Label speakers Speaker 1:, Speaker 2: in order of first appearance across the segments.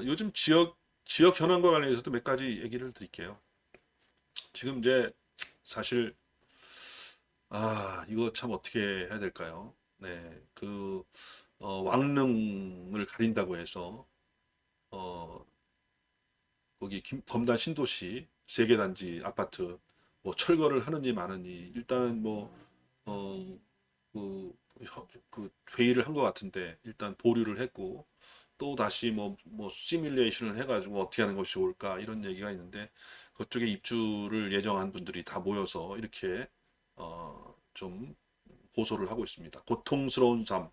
Speaker 1: 요즘 지역 현안과 관련해서도 몇 가지 얘기를 드릴게요. 지금 이제 사실 이거 참 어떻게 해야 될까요? 네, 왕릉을 가린다고 해서 어, 거기 검단 신도시 세계단지 아파트 뭐 철거를 하느니 마느니 일단은 어, 그, 그 회의를 한 것 같은데 일단 보류를 했고 또 다시 시뮬레이션을 해가지고 어떻게 하는 것이 좋을까 이런 얘기가 있는데 그쪽에 입주를 예정한 분들이 다 모여서 이렇게 좀 호소를 하고 있습니다. 고통스러운 삶,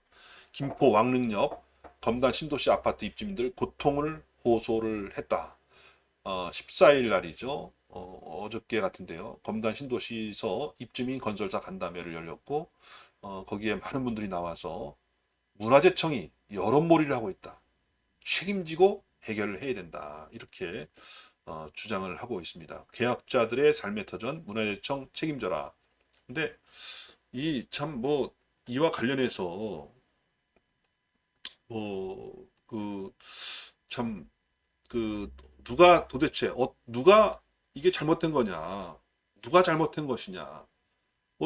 Speaker 1: 김포 왕릉역 검단 신도시 아파트 입주민들 고통을 호소를 했다. 14일 날이죠. 어저께 같은데요. 검단 신도시에서 입주민 건설사 간담회를 열렸고 거기에 많은 분들이 나와서 문화재청이 여론몰이를 하고 있다. 책임지고 해결을 해야 된다. 이렇게 주장을 하고 있습니다. 계약자들의 삶의 터전 문화재청 책임져라. 근데 이 참 이와 관련해서 참 누가 도대체 누가 이게 잘못된 거냐? 누가 잘못된 것이냐?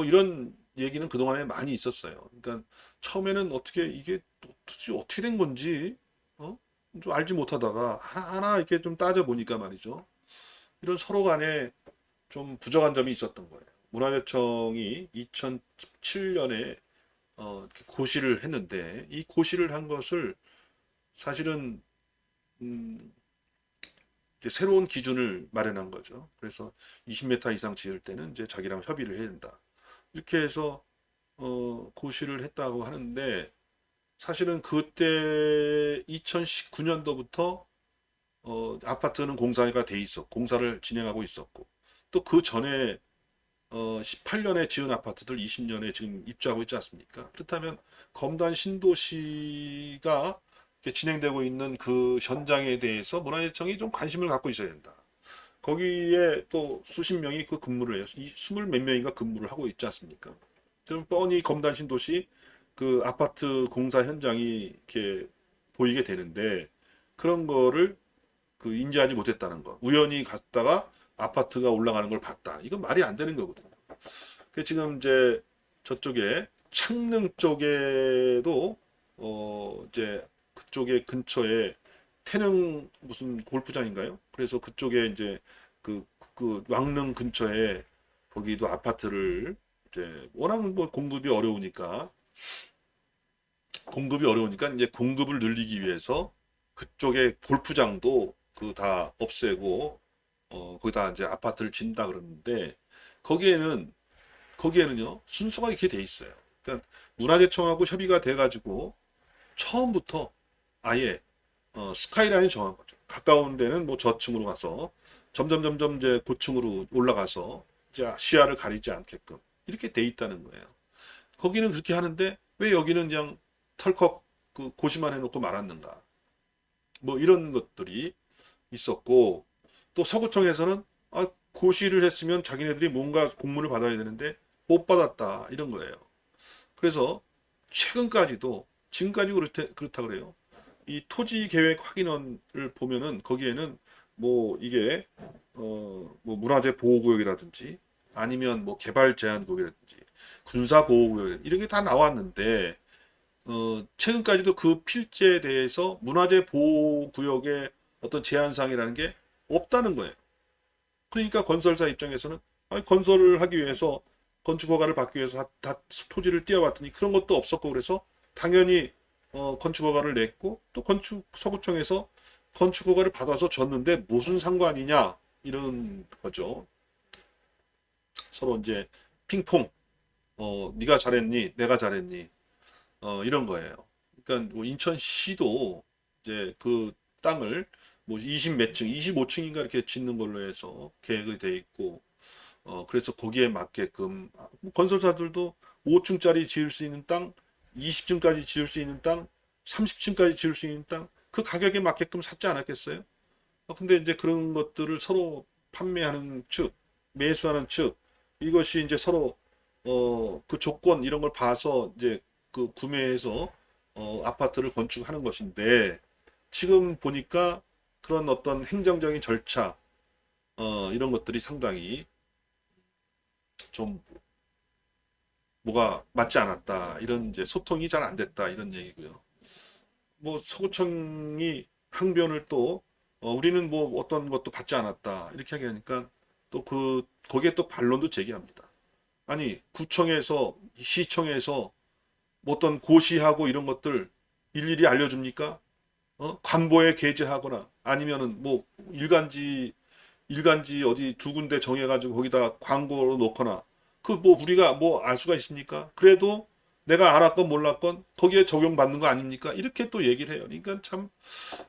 Speaker 1: 이런 얘기는 그동안에 많이 있었어요. 그러니까 처음에는 이게 도대체 어떻게 된 건지 어? 좀 알지 못하다가 하나하나 이렇게 좀 따져보니까 말이죠. 이런 서로 간에 좀 부족한 점이 있었던 거예요. 문화재청이 2017년에 고시를 했는데 이 고시를 한 것을 사실은 음, 이제 새로운 기준을 마련한 거죠. 그래서 20m 이상 지을 때는 이제 자기랑 협의를 해야 된다. 이렇게 해서 고시를 했다고 하는데 사실은 그때 2019년도부터 아파트는 공사가 돼 있었고 공사를 진행하고 있었고 또 그 전에 18년에 지은 아파트들 20년에 지금 입주하고 있지 않습니까? 그렇다면 검단 신도시가 진행되고 있는 그 현장에 대해서 문화재청이 좀 관심을 갖고 있어야 된다. 거기에 또 수십 명이 그 근무를 해요. 이 스물 몇 명인가 근무를 하고 있지 않습니까? 그럼 뻔히 검단 신도시 그 아파트 공사 현장이 이렇게 보이게 되는데 그런 거를 인지하지 못했다는 거. 우연히 갔다가 아파트가 올라가는 걸 봤다. 이건 말이 안 되는 거거든요. 그 지금 이제 저쪽에 창릉 쪽에도 이제 그쪽에 근처에 태릉 무슨 골프장인가요? 그래서 그쪽에 이제 그 왕릉 근처에 거기도 아파트를 이제 워낙 공급이 어려우니까 이제 공급을 늘리기 위해서 그쪽에 골프장도 그 다 없애고 거기다 이제 아파트를 짓는다 그러는데 거기에는 거기에는요 순서가 이렇게 돼 있어요. 그러니까 문화재청하고 협의가 돼가지고 처음부터 아예 스카이라인 정한 거죠. 가까운 데는 저층으로 가서 점점 이제 고층으로 올라가서 이제 시야를 가리지 않게끔 이렇게 돼 있다는 거예요. 거기는 그렇게 하는데 왜 여기는 그냥 털컥 고시만 해놓고 말았는가? 이런 것들이 있었고 또 서구청에서는 고시를 했으면 자기네들이 뭔가 공문을 받아야 되는데 못 받았다 이런 거예요. 그래서 최근까지도 지금까지 그렇다 그래요. 이 토지 계획 확인원을 보면은 거기에는 이게 문화재 보호구역이라든지 아니면 개발 제한 구역이라든지 군사 보호구역 이런 게 다 나왔는데 최근까지도 그 필지에 대해서 문화재 보호구역의 어떤 제한사항이라는 게 없다는 거예요. 그러니까 건설사 입장에서는 건설을 하기 위해서 건축허가를 받기 위해서 다 토지를 띄워봤더니 그런 것도 없었고 그래서 당연히 건축허가를 냈고 또 서구청에서 건축허가를 받아서 줬는데 무슨 상관이냐 이런 거죠. 서로 이제 핑퐁 네가 잘했니 내가 잘했니 이런 거예요. 그러니까 인천시도 이제 그 땅을 20 몇 층, 25층인가 이렇게 짓는 걸로 해서 계획이 돼 있고 그래서 거기에 맞게끔 건설사들도 5층짜리 지을 수 있는 땅, 20층까지 지을 수 있는 땅, 30층까지 지을 수 있는 땅, 그 가격에 맞게끔 샀지 않았겠어요? 근데 이제 그런 것들을 서로 판매하는 측, 매수하는 측, 이것이 이제 서로 그 조건 이런 걸 봐서 이제 구매해서 아파트를 건축하는 것인데 지금 보니까 그런 어떤 행정적인 절차, 이런 것들이 상당히 좀 뭐가 맞지 않았다. 이런 이제 소통이 잘 안 됐다. 이런 얘기고요. 뭐 서구청이 항변을 또 우리는 뭐 어떤 것도 받지 않았다. 이렇게 하니까 또 거기에 또 반론도 제기합니다. 아니 구청에서 시청에서 뭐 어떤 고시하고 이런 것들 일일이 알려줍니까? 관보에 게재하거나 아니면은 뭐 일간지 어디 두 군데 정해가지고 거기다 광고로 놓거나 그 뭐 우리가 뭐 알 수가 있습니까? 그래도 내가 알았건 몰랐건 거기에 적용받는 거 아닙니까? 이렇게 또 얘기를 해요. 그러니까 참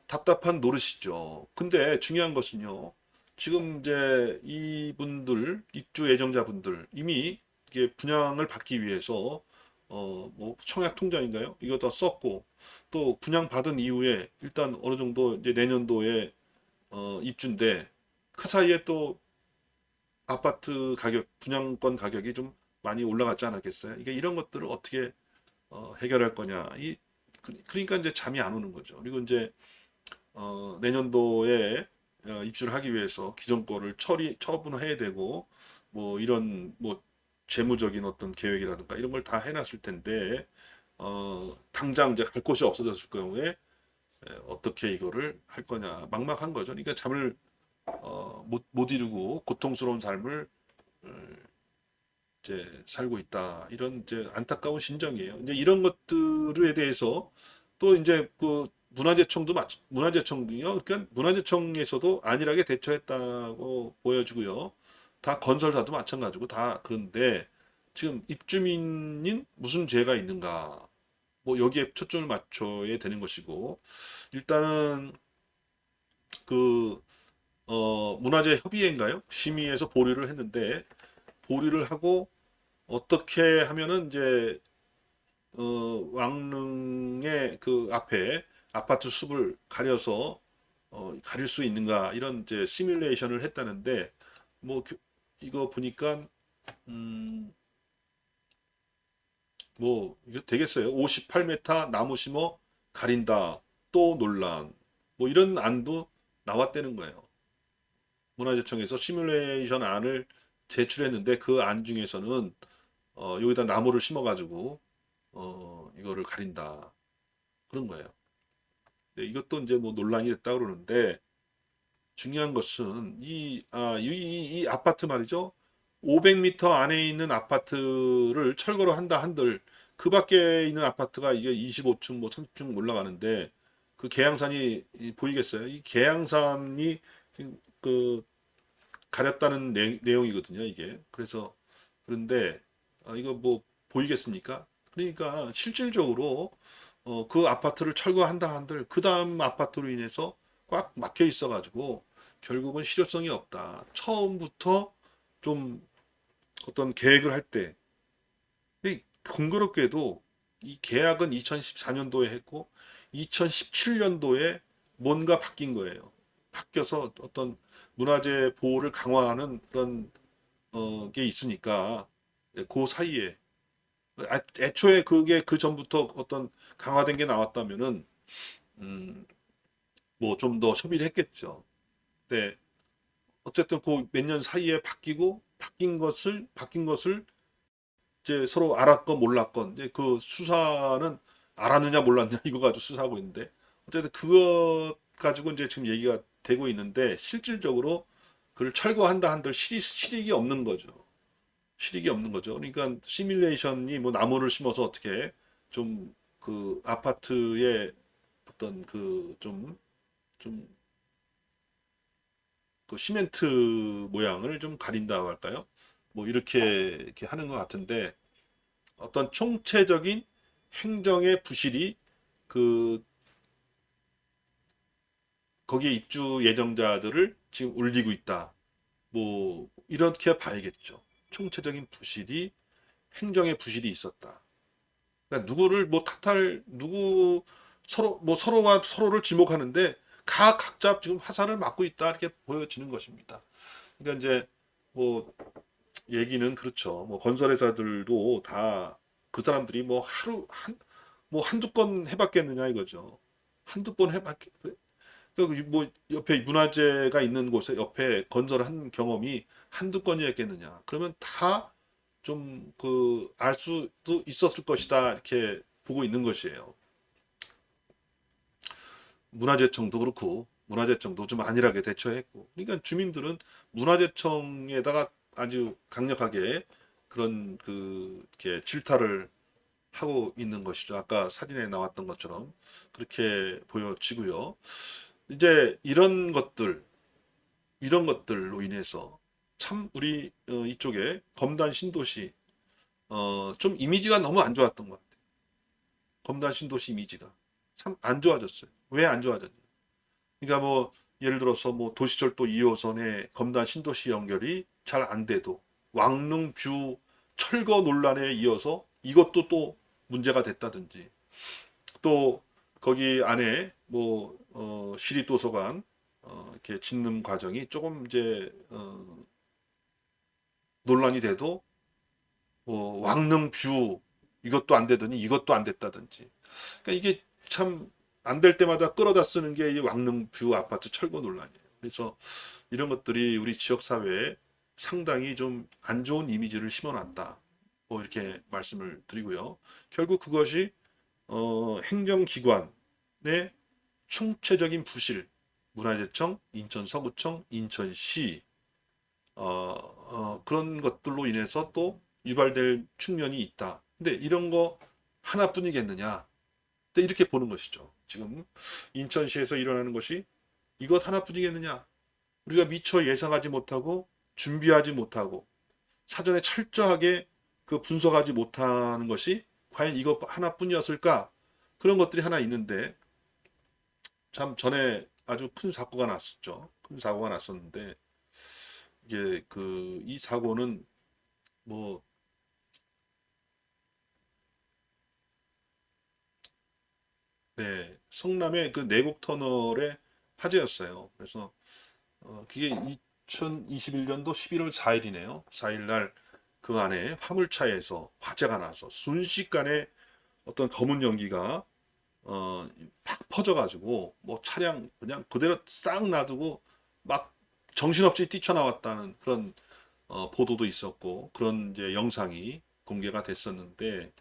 Speaker 1: 답답한 노릇이죠. 근데 중요한 것은요. 지금 이제 이분들 입주 예정자분들 이미 이게 분양을 받기 위해서 뭐 청약 통장인가요? 이거 다 썼고 또 분양 받은 이후에 일단 어느 정도 이제 내년도에 입주인데 그 사이에 또 아파트 가격, 분양권 가격이 좀 많이 올라갔지 않았겠어요? 이게 이런 것들을 어떻게 해결할 거냐. 그러니까 이제 잠이 안 오는 거죠. 그리고 이제 내년도에 입주를 하기 위해서 기존 거를 처분해야 되고 뭐 이런 뭐 재무적인 어떤 계획이라든가 이런 걸 다 해놨을 텐데 당장 이제 갈 곳이 없어졌을 경우에 어떻게 이거를 할 거냐 막막한 거죠. 그러니까 잠을 못 이루고 고통스러운 삶을 이제 살고 있다. 이런 이제 안타까운 심정이에요. 이제 이런 것들에 대해서 또 이제 그 문화재청도요. 그러니까 문화재청에서도 안일하게 대처했다고 보여지고요. 다 건설사도 마찬가지고 다 그런데 지금 입주민인 무슨 죄가 있는가? 뭐 여기에 초점을 맞춰야 되는 것이고 일단은 그 문화재 협의회인가요? 심의에서 보류를 했는데 보류를 하고 어떻게 하면은 이제 왕릉의 그 앞에 아파트 숲을 가려서 가릴 수 있는가 이런 이제 시뮬레이션을 했다는데 뭐 이거 보니까 음, 뭐 이거 되겠어요. 58m 나무 심어 가린다. 또 논란. 뭐 이런 안도 나왔다는 거예요. 문화재청에서 시뮬레이션 안을 제출했는데 그 안 중에서는 여기다 나무를 심어가지고 이거를 가린다 그런 거예요. 네, 이것도 이제 뭐 논란이 됐다 그러는데 중요한 것은 이 아파트 말이죠. 500m 안에 있는 아파트를 철거로 한다 한들 그 밖에 있는 아파트가 이게 25층 뭐 30층 올라가는데 그 계양산이 보이겠어요? 이 계양산이 그 가렸다는 내용이거든요, 이게. 그래서 그런데 이거 뭐 보이겠습니까? 그러니까 실질적으로 그 아파트를 철거한다 한들 그 다음 아파트로 인해서 꽉 막혀 있어가지고 결국은 실효성이 없다. 처음부터 좀 어떤 계획을 할 때, 공교롭게도 이 계약은 2014년도에 했고 2017년도에 뭔가 바뀐 거예요. 바뀌어서 어떤 문화재 보호를 강화하는 그런 게 있으니까 그 사이에 애초에 그게 그 전부터 어떤 강화된 게 나왔다면은 음, 뭐 좀 더 협의를 했겠죠. 네. 어쨌든 그 몇 년 사이에 바뀐 것을 이제 서로 알았건 몰랐건 이제 그 수사는 알았느냐 몰랐느냐 이거 가지고 수사하고 있는데 어쨌든 그것 가지고 이제 지금 얘기가 되고 있는데 실질적으로 그걸 철거한다 한들 실익이 없는 거죠. 실익이 없는 거죠. 그러니까 시뮬레이션이 뭐 나무를 심어서 어떻게 좀 그 아파트의 어떤 좀 그 시멘트 모양을 좀 가린다고 할까요? 뭐 이렇게 하는 것 같은데 어떤 총체적인 행정의 부실이 그 거기에 입주 예정자들을 지금 울리고 있다. 뭐 이렇게 봐야겠죠. 총체적인 부실이 행정의 부실이 있었다. 그러니까 누구를 뭐 누구 서로가 서로를 지목하는데 각자 지금 화살을 맞고 있다 이렇게 보여지는 것입니다. 그러니까 이제 뭐 얘기는 그렇죠. 뭐 건설회사들도 다 그 사람들이 뭐 한두 건 해봤겠느냐 이거죠. 한두 번 해봤, 뭐 옆에 문화재가 있는 곳에 옆에 건설한 경험이 한두 건이었겠느냐. 그러면 다 좀 그 알 수도 있었을 것이다. 이렇게 보고 있는 것이에요. 문화재청도 그렇고 문화재청도 좀 안일하게 대처했고. 그러니까 주민들은 문화재청에다가 아주 강력하게 그런 그 이렇게 질타를 하고 있는 것이죠. 아까 사진에 나왔던 것처럼 그렇게 보여지고요. 이제 이런 것들로 인해서 참 우리 이쪽에 검단 신도시 좀 이미지가 너무 안 좋았던 것 같아요. 검단 신도시 이미지가 참 안 좋아졌어요. 왜 안 좋아졌냐? 그러니까 뭐 예를 들어서 뭐 도시철도 2호선의 검단 신도시 연결이 잘 안 돼도 왕릉 뷰 철거 논란에 이어서 이것도 또 문제가 됐다든지 또 거기 안에 뭐 시립도서관 이렇게 짓는 과정이 조금 이제 논란이 돼도 뭐 왕릉 뷰 이것도 안 되더니 이것도 안 됐다든지. 그러니까 이게 참 안 될 때마다 끌어다 쓰는 게 이 왕릉 뷰 아파트 철거 논란이에요. 그래서 이런 것들이 우리 지역 사회에 상당히 좀 안 좋은 이미지를 심어놨다. 뭐 이렇게 말씀을 드리고요. 결국 그것이 행정기관의 총체적인 부실, 문화재청, 인천서구청, 인천시 그런 것들로 인해서 또 유발될 측면이 있다. 근데 이런 거 하나뿐이겠느냐? 근데 이렇게 보는 것이죠. 지금 인천시에서 일어나는 것이 이것 하나뿐이겠느냐? 우리가 미처 예상하지 못하고 준비하지 못하고 사전에 철저하게 그 분석하지 못하는 것이 과연 이것 하나뿐이었을까? 그런 것들이 하나 있는데 참 전에 아주 큰 사고가 났었죠. 큰 사고가 났었는데 이게 그 이 사고는 뭐 네, 성남의 그 내곡 터널의 화재였어요. 그래서 그게 2021년도 11월 4일이네요. 4일 날 그 안에 화물차에서 화재가 나서 순식간에 어떤 검은 연기가 팍 퍼져가지고 뭐 차량 그냥 그대로 싹 놔두고 막 정신없이 뛰쳐나왔다는 그런 보도도 있었고 그런 이제 영상이 공개가 됐었는데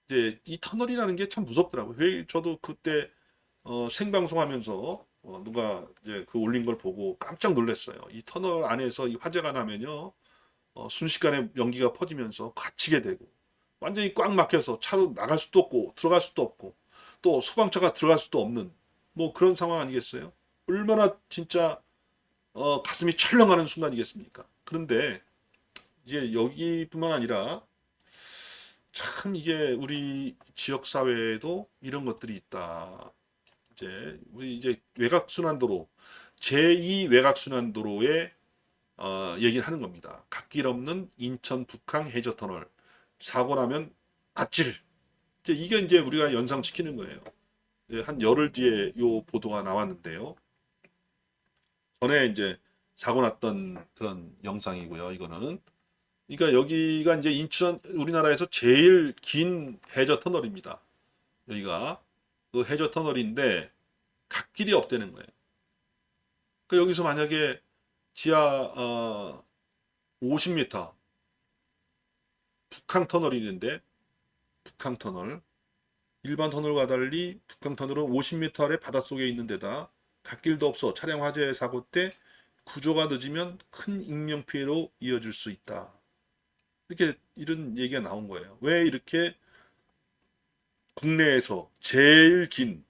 Speaker 1: 이제 이 터널이라는 게 참 무섭더라고요. 저도 그때 생방송하면서 누가 이제 그 올린 걸 보고 깜짝 놀랐어요. 이 터널 안에서 이 화재가 나면요 순식간에 연기가 퍼지면서 갇히게 되고 완전히 꽉 막혀서 차로 나갈 수도 없고 들어갈 수도 없고 또 소방차가 들어갈 수도 없는 뭐 그런 상황 아니겠어요? 얼마나 진짜 가슴이 철렁하는 순간이겠습니까? 그런데 이제 여기뿐만 아니라 참 이게 우리 지역 사회에도 이런 것들이 있다. 이제 우리 이제 외곽순환도로 제2 외곽순환도로에 얘기를 하는 겁니다. 갓길 없는 인천 북항 해저터널 사고 나면 아찔. 이게 이제 우리가 연상시키는 거예요. 한 열흘 뒤에 요 보도가 나왔는데요. 전에 이제 사고 났던 그런 영상이고요. 이거는 그러니까 여기가 이제 인천 우리나라에서 제일 긴 해저 터널입니다. 여기가 그 해저 터널인데 갓길이 없다는 거예요. 그 여기서 만약에 지하 50m 북항 터널이 있는데 북항 터널 일반 터널과 달리 북한 터널은 50m 아래 바닷속에 있는 데다 갓길도 없어 차량 화재 사고 때 구조가 늦으면 큰 인명피해로 이어질 수 있다. 이렇게 이런 얘기가 나온 거예요. 왜 이렇게 국내에서 제일 긴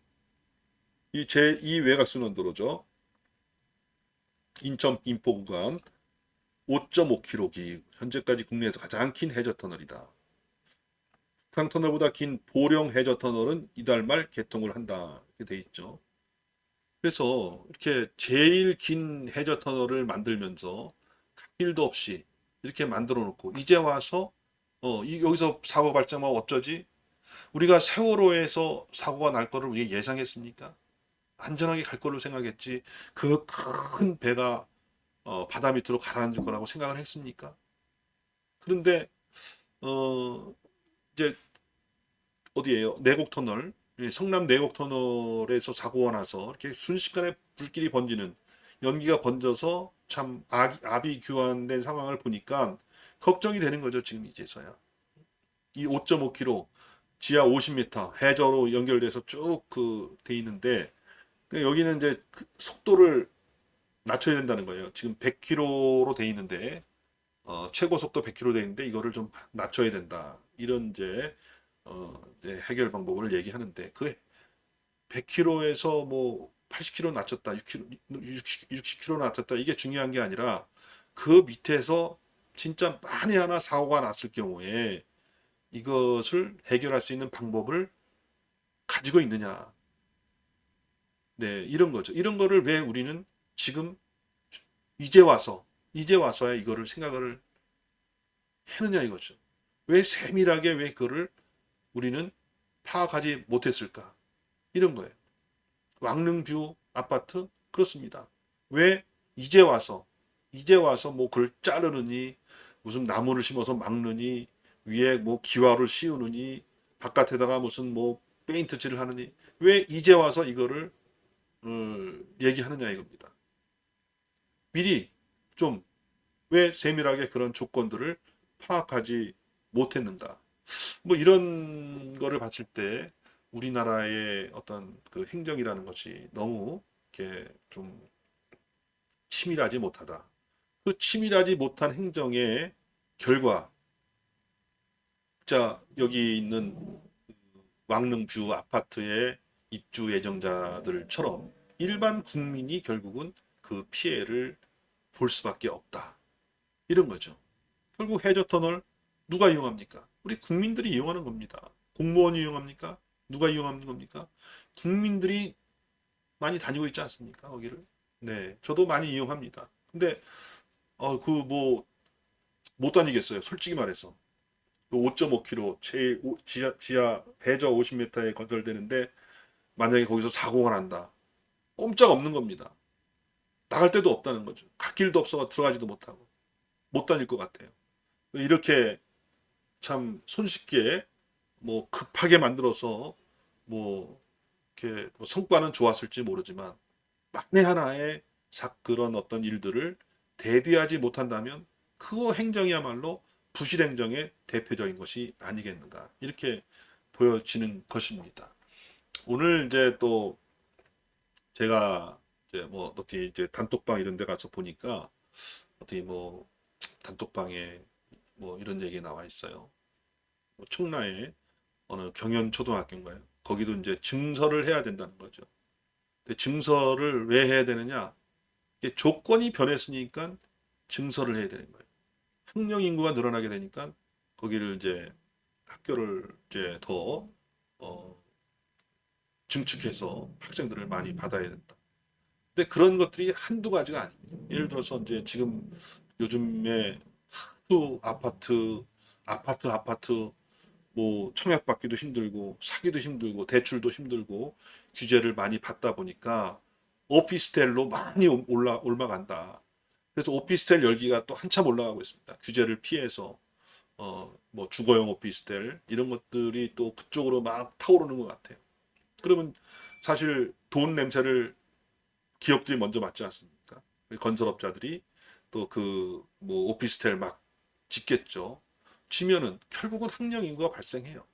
Speaker 1: 이 제2 외곽순환도로죠. 인천 인포 구간 5.5km 현재까지 국내에서 가장 긴 해저터널이다. 북한터널보다 긴 보령 해저터널은 이달 말 개통을 한다. 이렇게 돼 있죠. 그래서 이렇게 제일 긴 해저터널을 만들면서 갓길도 없이 이렇게 만들어 놓고 이제 와서 여기서 사고 발생하면 어쩌지? 우리가 세월호에서 사고가 날 거를 우리가 예상했습니까? 안전하게 갈 걸로 생각했지. 그 큰 배가 바다 밑으로 가라앉을 거라고 생각을 했습니까? 그런데 어, 이제 어디예요? 내곡터널 성남 내곡 터널에서 사고가 나서 이렇게 순식간에 불길이 번지는 연기가 번져서 참 압이 규환된 상황을 보니까 걱정이 되는 거죠. 지금 이제서야. 이 5.5km 지하 50m 해저로 연결돼서 쭉 그 돼 있는데 여기는 이제 그 속도를 낮춰야 된다는 거예요. 지금 100km로 돼 있는데 최고 속도 100km 돼 있는데 이거를 좀 낮춰야 된다. 이런 이제 해결 방법을 얘기하는데 그 100km에서 뭐 80km 낮췄다, 60km 낮췄다 이게 중요한 게 아니라 그 밑에서 진짜 만에 하나 사고가 났을 경우에 이것을 해결할 수 있는 방법을 가지고 있느냐. 네, 이런 거죠. 이런 거를 왜 우리는 지금 이제 와서야 이거를 생각을 했느냐 이거죠. 왜 세밀하게 왜 그거를 우리는 파악하지 못했을까? 이런 거예요. 왕릉뷰 아파트 그렇습니다. 왜 이제 와서 뭐 그걸 자르느니 무슨 나무를 심어서 막느니 위에 뭐 기와를 씌우느니 바깥에다가 무슨 뭐 페인트칠을 하느니 왜 이제 와서 이거를 얘기하느냐 이겁니다. 미리 좀 왜 세밀하게 그런 조건들을 파악하지 못했는가. 뭐 이런 거를 봤을 때 우리나라의 어떤 그 행정이라는 것이 너무 이렇게 좀 치밀하지 못하다. 그 치밀하지 못한 행정의 결과, 자 여기 있는 왕릉뷰 아파트의 입주 예정자들처럼 일반 국민이 결국은 그 피해를 볼 수밖에 없다. 이런 거죠. 결국 해저터널 누가 이용합니까? 우리 국민들이 이용하는 겁니다. 공무원이 이용합니까? 누가 이용하는 겁니까? 국민들이 많이 다니고 있지 않습니까? 거기를. 네, 저도 많이 이용합니다. 근데 그 뭐 못 다니겠어요. 솔직히 말해서. 그 5.5km 제일 지하 해저 50m에 건설되는데 만약에 거기서 사고가 난다. 꼼짝 없는 겁니다. 나갈 데도 없다는 거죠. 갓길도 없어서 들어가지도 못하고 못 다닐 것 같아요. 이렇게 참 손쉽게 뭐 급하게 만들어서 뭐 이렇게 뭐 성과는 좋았을지 모르지만 만에 하나의 그런 어떤 일들을 대비하지 못한다면 그 행정이야말로 부실 행정의 대표적인 것이 아니겠는가 이렇게 보여지는 것입니다. 오늘 이제 또 제가 이제 뭐 어떻게 이제 단톡방 이런 데 가서 보니까 어떻게 뭐 단톡방에 뭐 이런 얘기 나와 있어요. 뭐 청라에 어느 경연초등학교인가요? 거기도 이제 증서를 해야 된다는 거죠. 근데 증서를 왜 해야 되느냐? 이게 조건이 변했으니까 증서를 해야 되는 거예요. 학령 인구가 늘어나게 되니까 거기를 이제 학교를 이제 더 증축해서 학생들을 많이 받아야 된다. 근데 그런 것들이 한두 가지가 아닙니다. 예를 들어서 이제 지금 요즘에 하도 아파트 뭐 청약받기도 힘들고 사기도 힘들고 대출도 힘들고 규제를 많이 받다 보니까 오피스텔로 많이 올라간다. 그래서 오피스텔 열기가 또 한참 올라가고 있습니다. 규제를 피해서 뭐 주거용 오피스텔 이런 것들이 또 그쪽으로 막 타오르는 것 같아요. 그러면 사실 돈 냄새를 기업들이 먼저 맡지 않습니까? 건설업자들이 또 그 뭐 오피스텔 막 짓겠죠. 지면은 결국은 학령 인구가 발생해요.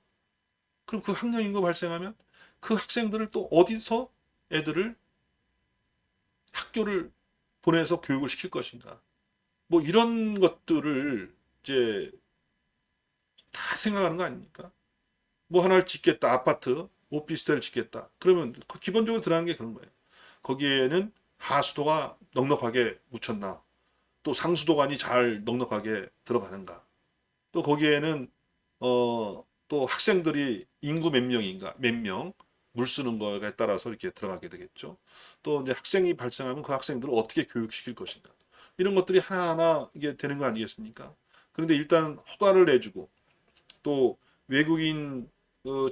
Speaker 1: 그럼 그 학령 인구가 발생하면 그 학생들을 또 어디서 애들을 학교를 보내서 교육을 시킬 것인가? 뭐 이런 것들을 이제 다 생각하는 거 아닙니까? 뭐 하나를 짓겠다. 아파트, 오피스텔을 짓겠다. 그러면 기본적으로 들어가는 게 그런 거예요. 거기에는 하수도가 넉넉하게 묻혔나? 또 상수도관이 잘 넉넉하게 들어가는가? 또 거기에는 또 학생들이 인구 몇 명인가, 몇 명, 물 쓰는 거에 따라서 이렇게 들어가게 되겠죠. 또 이제 학생이 발생하면 그 학생들을 어떻게 교육시킬 것인가. 이런 것들이 하나하나 이게 되는 거 아니겠습니까? 그런데 일단 허가를 내주고 또 외국인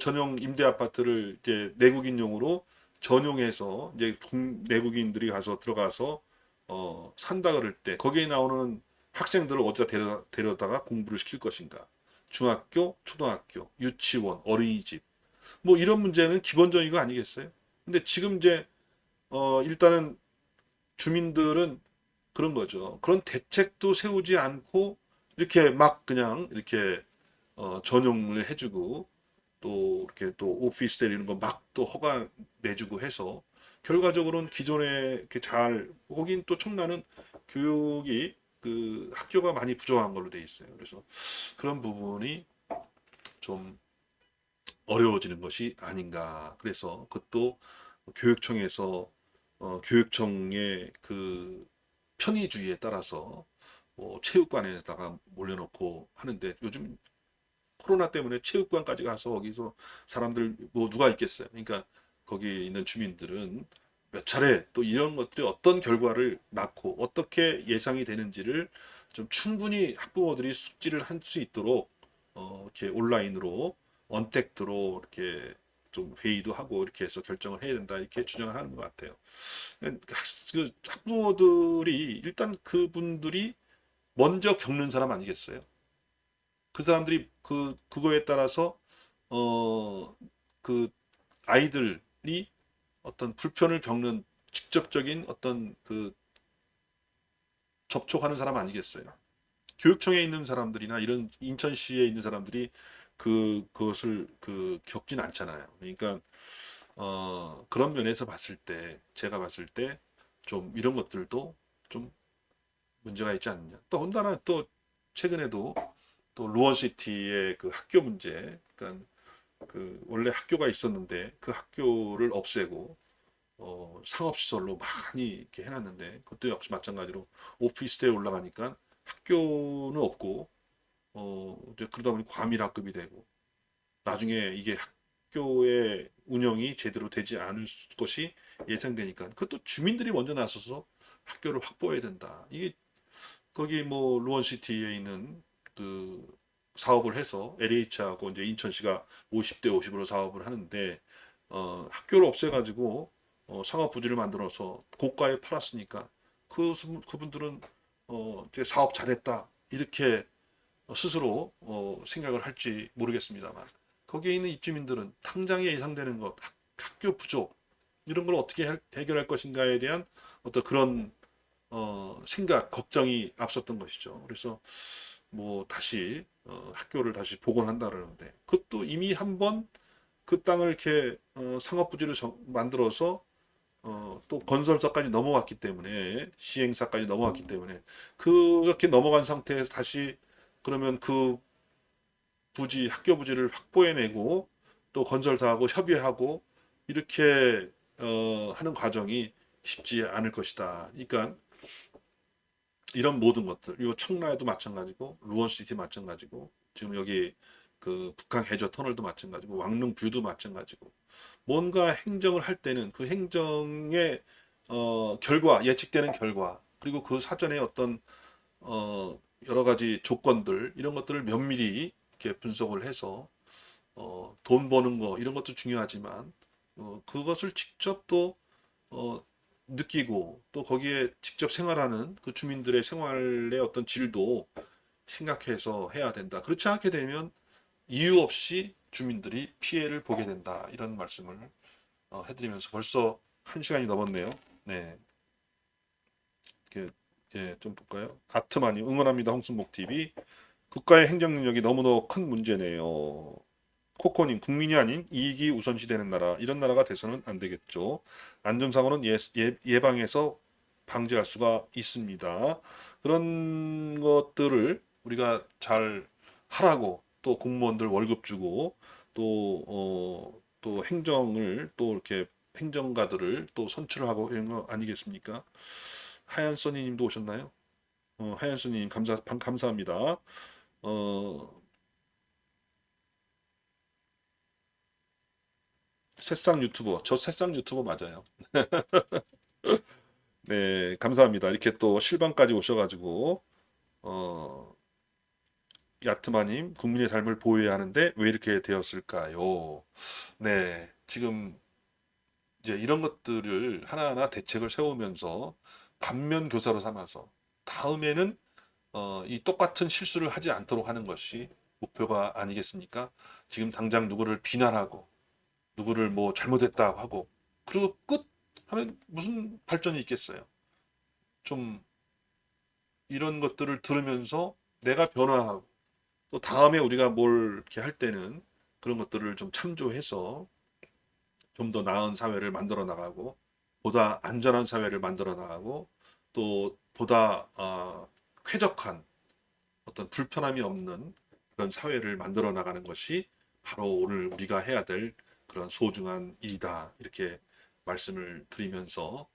Speaker 1: 전용 임대 아파트를 이제 내국인용으로 전용해서 이제 내국인들이 가서 들어가서 산다 그럴 때 거기에 나오는 학생들을 어디다 데려다가 공부를 시킬 것인가? 중학교, 초등학교, 유치원, 어린이집 뭐 이런 문제는 기본적인 거 아니겠어요? 근데 지금 이제 일단은 주민들은 그런 거죠. 그런 대책도 세우지 않고 이렇게 막 그냥 이렇게 전용을 해주고 또 이렇게 또 오피스텔 이런 거 막 또 허가 내주고 해서 결과적으로는 기존에 이렇게 잘 거긴 또 청라는 교육이 그 학교가 많이 부족한 걸로 돼 있어요. 그래서 그런 부분이 좀 어려워지는 것이 아닌가. 그래서 그것도 교육청에서 교육청의 그 편의주의에 따라서 뭐 체육관에다가 몰려놓고 하는데 요즘 코로나 때문에 체육관까지 가서 거기서 사람들 뭐 누가 있겠어요. 그러니까 거기 있는 주민들은 몇 차례 또 이런 것들이 어떤 결과를 낳고 어떻게 예상이 되는지를 좀 충분히 학부모들이 숙지를 할 수 있도록 이렇게 온라인으로 언택트로 이렇게 좀 회의도 하고 이렇게 해서 결정을 해야 된다 이렇게 주장을 하는 것 같아요. 그 학부모들이 일단 그분들이 먼저 겪는 사람 아니겠어요? 그 사람들이 그거에 따라서 어 그 아이들이 어떤 불편을 겪는 직접적인 어떤 그 접촉하는 사람 아니겠어요? 교육청에 있는 사람들이나 이런 인천시에 있는 사람들이 그것을 겪진 않잖아요. 그러니까 그런 면에서 봤을 때 제가 봤을 때 좀 이런 것들도 좀 문제가 있지 않느냐. 또 혼다나 또 최근에도 또 루원시티의 그 학교 문제, 그러니까 그 원래 학교가 있었는데 그 학교를 없애고 상업시설로 많이 이렇게 해놨는데 그것도 역시 마찬가지로 오피스텔에 올라가니까 학교는 없고 이제 그러다 보니 과밀학급이 되고 나중에 이게 학교의 운영이 제대로 되지 않을 것이 예상되니까 그것도 주민들이 먼저 나서서 학교를 확보해야 된다. 이게 거기 뭐 루원시티에 있는 그 사업을 해서 LH하고 이제 인천시가 50대 50으로 사업을 하는데 학교를 없애가지고 상업 부지를 만들어서 고가에 팔았으니까 그분들은 이제 사업 잘했다 이렇게 스스로 생각을 할지 모르겠습니다만 거기에 있는 입주민들은 당장에 예상되는 것 학교 부족 이런 걸 어떻게 해결할 것인가에 대한 어떤 그런 생각, 걱정이 앞섰던 것이죠. 그래서 뭐 다시 학교를 다시 복원한다는데 그것도 이미 한번 그 땅을 이렇게 상업부지를 만들어서 또 건설사까지 넘어왔기 때문에 시행사까지 넘어왔기 때문에 그렇게 넘어간 상태에서 다시 그러면 그 부지 학교 부지를 확보해내고 또 건설사하고 협의하고 이렇게 하는 과정이 쉽지 않을 것이다. 그러니까 이런 모든 것들, 이거 청라에도 마찬가지고, 루원시티 마찬가지고, 지금 여기 그 북한 해저 터널도 마찬가지고, 왕릉 뷰도 마찬가지고, 뭔가 행정을 할 때는 그 행정의 결과, 예측되는 결과, 그리고 그 사전에 어떤 여러 가지 조건들 이런 것들을 면밀히 이렇게 분석을 해서 돈 버는 거 이런 것도 중요하지만 그것을 직접 또 어, 느끼고 또 거기에 직접 생활하는 그 주민들의 생활의 어떤 질도 생각해서 해야 된다. 그렇지 않게 되면 이유 없이 주민들이 피해를 보게 된다. 이런 말씀을 해드리면서 벌써 1시간이 넘었네요. 네. 예, 좀 볼까요? 아트마님 응원합니다. 홍순목 TV. 국가의 행정 능력이 너무너무 큰 문제네요. 코코님 국민이 아닌 이익이 우선시되는 나라 이런 나라가 돼서는 안 되겠죠. 안전사고는 예방해서 방지할 수가 있습니다. 그런 것들을 우리가 잘 하라고 또 공무원들 월급 주고 또 행정을 또 이렇게 행정가들을 또 선출하고 이런 거 아니겠습니까? 하얀 써니님도 오셨나요? 하얀 써니님 감사합니다. 어, 새싹 유튜버. 저 새싹 유튜버 맞아요. 네, 감사합니다. 이렇게 또 실방까지 오셔가지고, 어, 야트마님, 국민의 삶을 보호해야 하는데 왜 이렇게 되었을까요? 네, 지금 이제 이런 것들을 하나하나 대책을 세우면서 반면 교사로 삼아서 다음에는 이 똑같은 실수를 하지 않도록 하는 것이 목표가 아니겠습니까? 지금 당장 누구를 비난하고 누구를 뭐 잘못했다고 하고 그리고 끝 하면 무슨 발전이 있겠어요. 좀 이런 것들을 들으면서 내가 변화하고 또 다음에 우리가 뭘 이렇게 할 때는 그런 것들을 좀 참조해서 좀 더 나은 사회를 만들어 나가고 보다 안전한 사회를 만들어 나가고 또 보다 쾌적한 어떤 불편함이 없는 그런 사회를 만들어 나가는 것이 바로 오늘 우리가 해야 될 그런 소중한 일이다. 이렇게 말씀을 드리면서